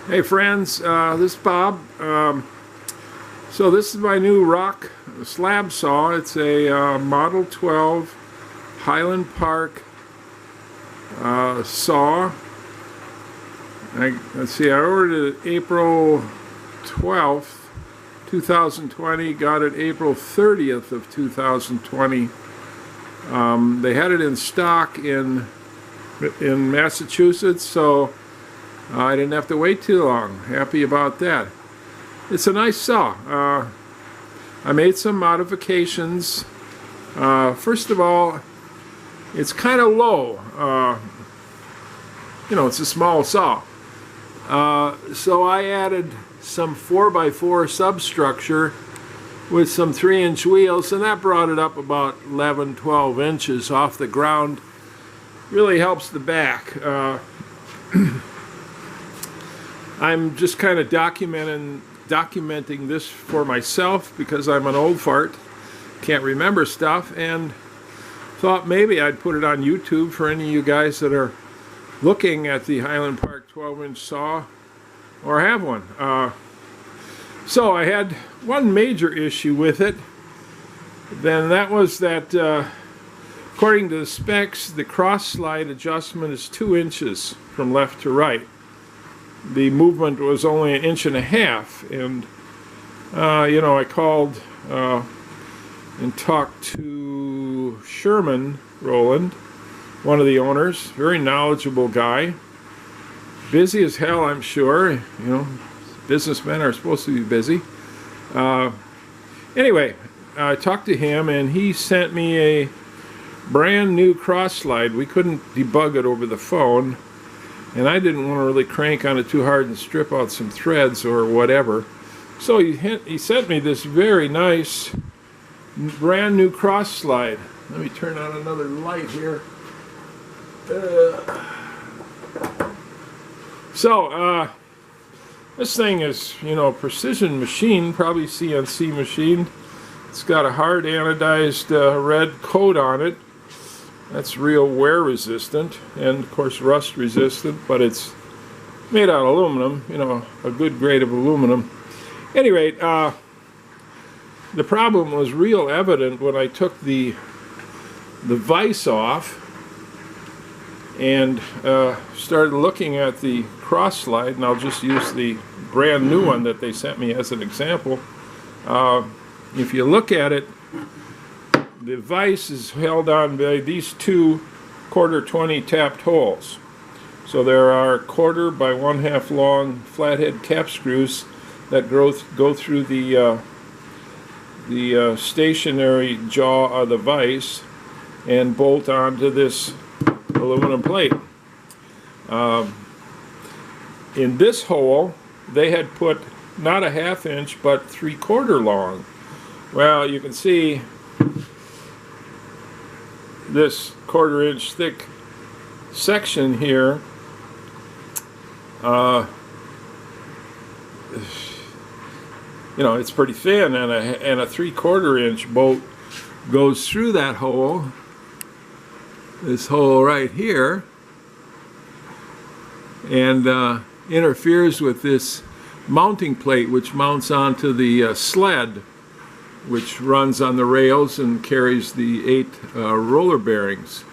Hey friends, this is Bob. So this is my new rock slab saw. It's a Model 12 Highland Park saw. Let's see, I ordered it April 12th, 2020, got it April 30th of 2020. They had it in stock in Massachusetts, so I didn't have to wait too long. Happy about that. It's a nice saw. I made some modifications. First of all, it's kind of low. It's a small saw. So I added some 4x4 substructure with some 3-inch wheels, and that brought it up about 11-12 inches off the ground. Really helps the back. I'm just kind of documenting this for myself because I'm an old fart, can't remember stuff, and thought maybe I'd put it on YouTube for any of you guys that are looking at the Highland Park 12-inch saw or have one. So I had one major issue with it, then that was that according to the specs, the cross slide adjustment is 2 inches from left to right. The movement was only 1.5 inches, and I called and talked to Sherman Rowland, one of the owners, very knowledgeable guy, busy as hell, I'm sure. Businessmen are supposed to be busy. Anyway, I talked to him, and he sent me a brand new cross slide. We couldn't debug it over the phone, and I didn't want to really crank on it too hard and strip out some threads or whatever. So he sent me this very nice brand new cross slide. Let me turn on another light here. This thing is, precision machine, probably CNC machined. It's got a hard anodized red coat on it. That's real wear resistant and of course rust resistant, but it's made out of aluminum, a good grade of aluminum. Anyway, the problem was real evident when I took the vise off and started looking at the cross slide, and I'll just use the brand new one that they sent me as an example. If you look at it, the vise is held on by these two 1/4-20 tapped holes. So there are 1/4 by 1/2 long flathead cap screws that go through the stationary jaw of the vise and bolt onto this aluminum plate. In this hole, they had put not a 1/2 inch but 3/4 long. Well, you can see this 1/4 inch thick section here. It's pretty thin, and a 3/4 inch bolt goes through that hole. This hole right here, and interferes with this mounting plate, which mounts onto the sled, which runs on the rails and carries the 8 roller bearings.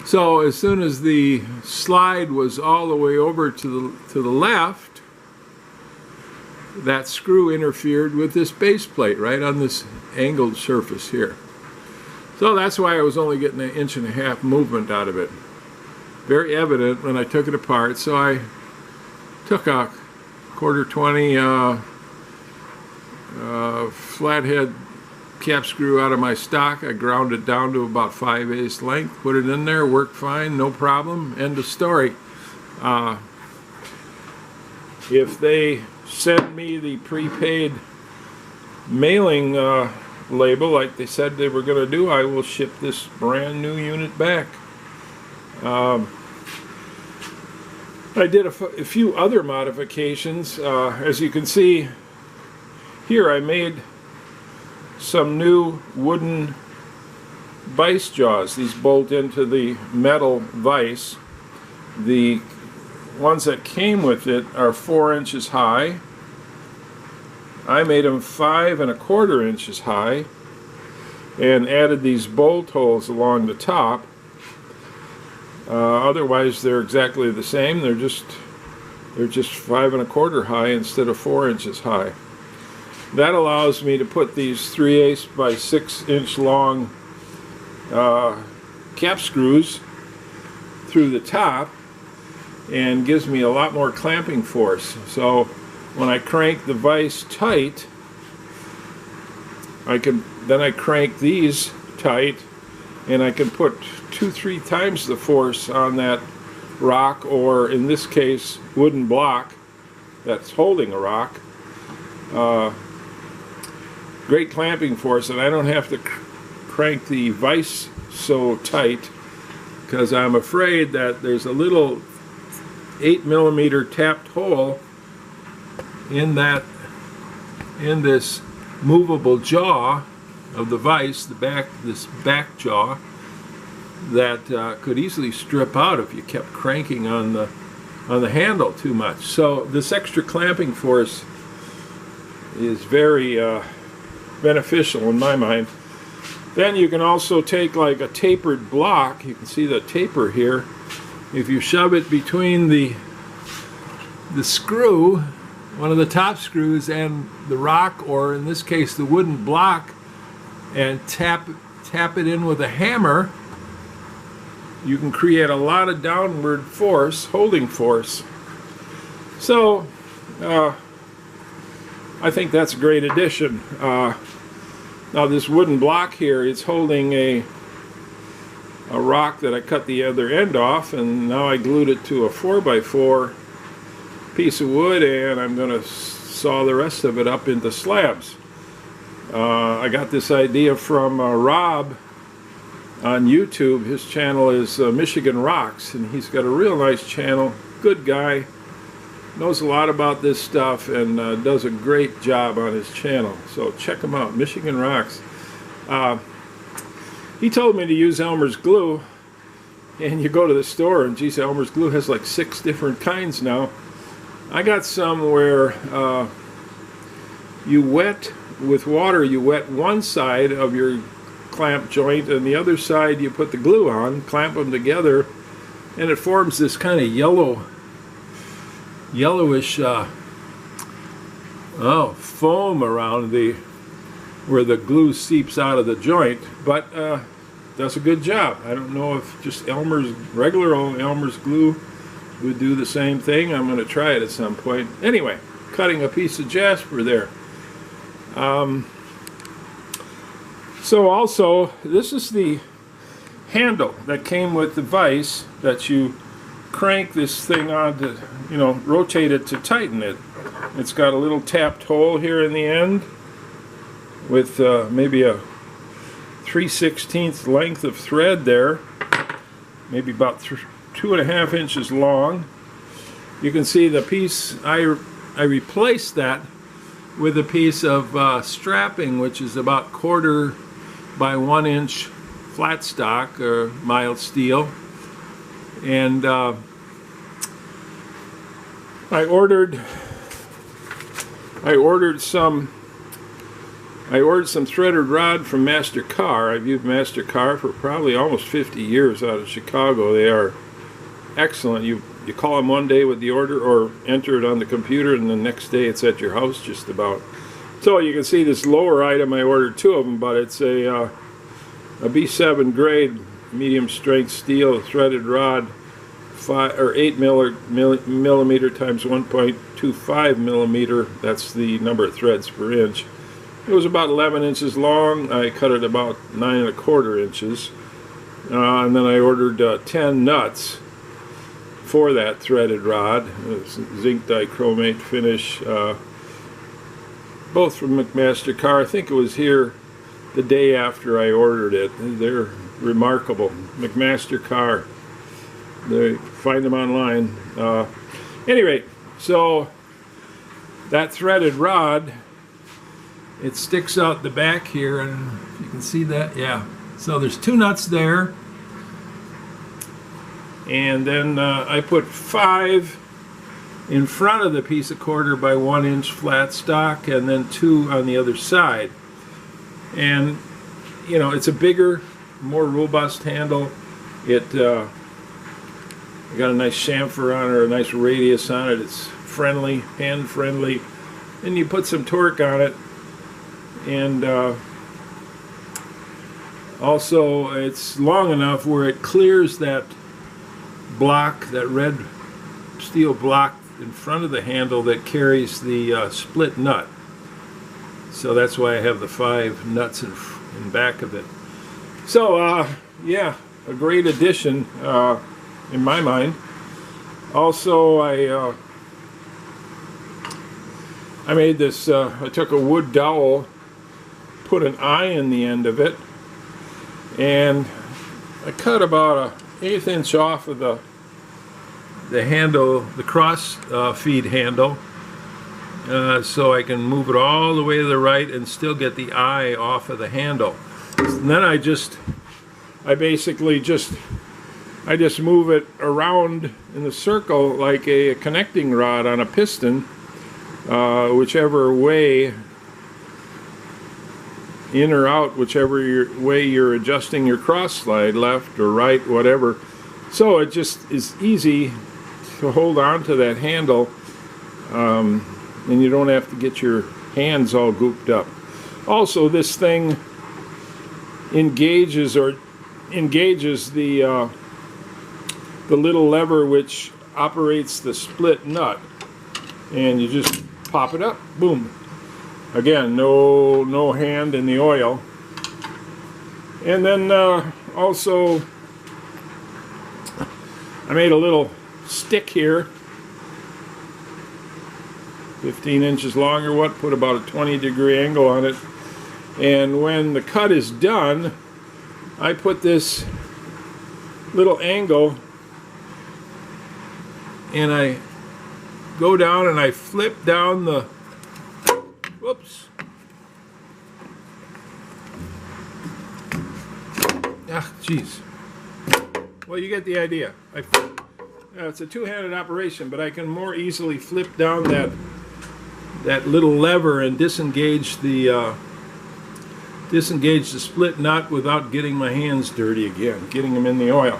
So as soon as the slide was all the way over to the left, that screw interfered with this base plate right on this angled surface here. So that's why I was only getting 1.5 inches movement out of it. Very evident when I took it apart. So I took a 1/4-20 flathead cap screw out of my stock. I ground it down to about 5/8 length, put it in there, worked fine, no problem, end of story. If they send me the prepaid mailing label like they said they were going to do, I will ship this brand new unit back. I did a few other modifications. As you can see here, I made some new wooden vise jaws. These bolt into the metal vise. The ones that came with it are 4 inches high. I made them 5 1/4 inches high and added these bolt holes along the top. Otherwise they're exactly the same. They're just 5 1/4 high instead of 4 inches high. That allows me to put these 3/8 by 6 inch long cap screws through the top and gives me a lot more clamping force. So when I crank the vise tight, I crank these tight, and I can put 2-3 times the force on that rock, or in this case wooden block that's holding a rock. Great clamping force, and I don't have to crank the vise so tight because I'm afraid that there's a little 8mm tapped hole in this movable jaw of the vise, this back jaw, that could easily strip out if you kept cranking on the handle too much. So this extra clamping force is very beneficial in my mind. Then you can also take like a tapered block. You can see the taper here. If you shove it between the screw, one of the top screws, and the rock, or in this case the wooden block, and tap it in with a hammer, you can create a lot of downward force, holding force. So I think that's a great addition. Now this wooden block here is holding a rock that I cut the other end off, and now I glued it to a 4x4 piece of wood, and I'm going to saw the rest of it up into slabs. I got this idea from Rob on YouTube. His channel is Michigan Rocks, and he's got a real nice channel. Good guy, knows a lot about this stuff, and does a great job on his channel. So check him out, Michigan Rocks. He told me to use Elmer's glue, and you go to the store and geez, Elmer's glue has like 6 different kinds now. I got some where you wet with water, you wet one side of your clamp joint, and the other side you put the glue on, clamp them together, and it forms this kind of yellowish foam around where the glue seeps out of the joint, but does a good job. I don't know if just regular old Elmer's glue would do the same thing. I'm going to try it at some point. Anyway, cutting a piece of jasper there. So also, this is the handle that came with the vise that you crank this thing on to, rotate it to tighten it. It's got a little tapped hole here in the end with maybe a 3/16 length of thread there, maybe about 2.5 inches long. You can see the piece, I replaced that with a piece of strapping, which is about 1/4 by 1 inch flat stock or mild steel, and I ordered some threaded rod from Master Car. I've used Master Car for probably almost 50 years out of Chicago. They are excellent. You call them one day with the order, or enter it on the computer, and the next day it's at your house just about. So you can see this lower item, I ordered 2 of them, but it's a B7 grade medium strength steel threaded rod, 8 millimeter times 1.25 millimeter. That's the number of threads per inch. It was about 11 inches long. I cut it about 9 1/4 inches, and then I ordered 10 nuts for that threaded rod. Zinc dichromate finish, both from McMaster Car. I think it was here the day after I ordered it. They're remarkable. McMaster Car. They find them online. Anyway, so that threaded rod, it sticks out the back here, and you can see that, yeah. So there's 2 nuts there, and then I put 5 in front of the piece of 1/4 by 1 inch flat stock, and then 2 on the other side. And you know, it's a bigger, more robust handle. It got a nice chamfer on it, or a nice radius on it. It's friendly, hand friendly, and you put some torque on it, and also it's long enough where it clears that block, that red steel block in front of the handle that carries the split nut. So that's why I have the 5 nuts in back of it. So yeah, a great addition in my mind. Also, I made this, I took a wood dowel, put an eye in the end of it, and I cut about 1/8 inch off of the handle, the cross feed handle, so I can move it all the way to the right and still get the eye off of the handle. And then I basically just move it around in a circle like a connecting rod on a piston, whichever way, in or out, whichever way you're adjusting your cross slide, left or right, whatever. So it just is easy to hold on to that handle, and you don't have to get your hands all gooped up. Also, this thing engages the little lever which operates the split nut, and you just pop it up, boom. Again, no hand in the oil. And then also I made a little stick here, 15 inches long or what, put about a 20-degree angle on it, and when the cut is done, I put this little angle and I go down and I flip down the, whoops, geez, well, you get the idea. It's a two-handed operation, but I can more easily flip down that little lever and disengage the split nut without getting my hands dirty again, getting them in the oil.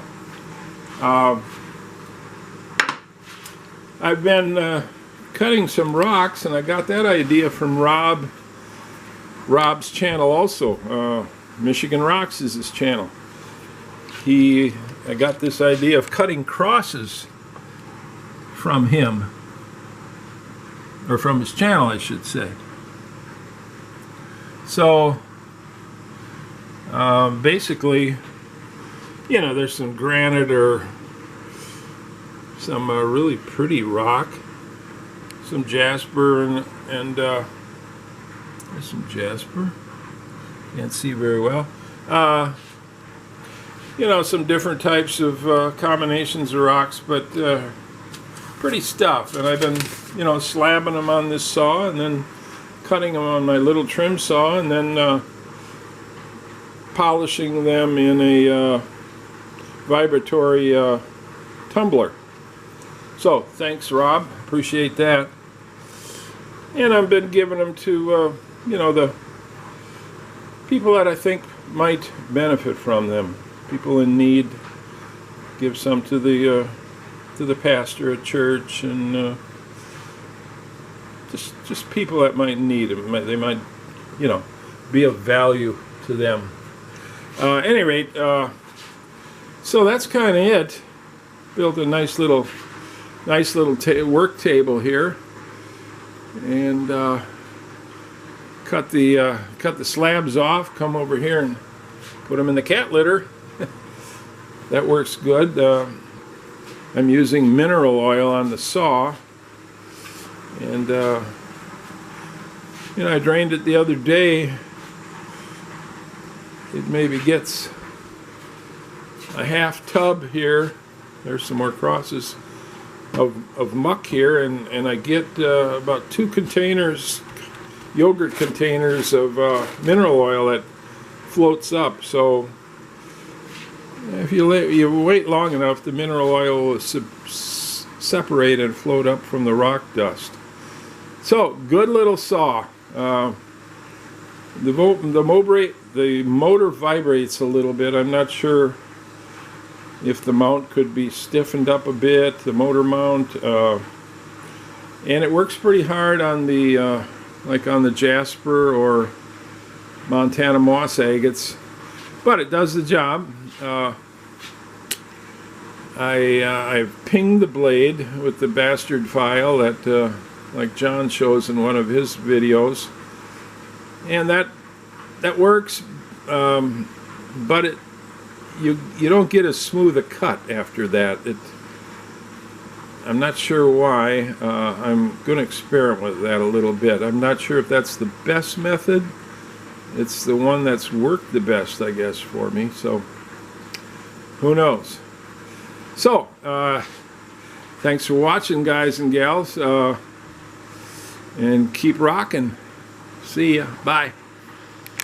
I've been cutting some rocks, and I got that idea from Rob's channel also. Michigan Rocks is his channel. I got this idea of cutting crosses from him, or from his channel, I should say. So basically, you know, there's some granite or some really pretty rock, some jasper, and there's some jasper. Can't see very well. You know, some different types of combinations of rocks, but pretty stuff. And I've been, you know, slabbing them on this saw, and then cutting them on my little trim saw, and then polishing them in a vibratory tumbler. So thanks, Rob, appreciate that. And I've been giving them to you know, the people that I think might benefit from them, people in need. Give some to the pastor at church, and just people that might need them. They might, you know, be of value to them. At any rate, so that's kind of it. Built a nice little work table here, and cut the slabs off. Come over here and put them in the cat litter. That works good. I'm using mineral oil on the saw, and you know, I drained it the other day. It maybe gets a half tub here. There's some more crosses of muck here, and I get about 2 containers, yogurt containers of mineral oil that floats up. So if you wait long enough, the mineral oil will separate and float up from the rock dust. So, good little saw. The motor vibrates a little bit. I'm not sure if the mount could be stiffened up a bit, the motor mount, and it works pretty hard on the like on the Jasper or Montana moss agates, but it does the job. I pinged the blade with the bastard file that like John shows in one of his videos, and that works, but you don't get as smooth a cut after that. I'm not sure why. I'm going to experiment with that a little bit. I'm not sure if that's the best method. It's the one that's worked the best, I guess, for me. So who knows? So thanks for watching, guys and gals, and keep rocking. See ya. Bye.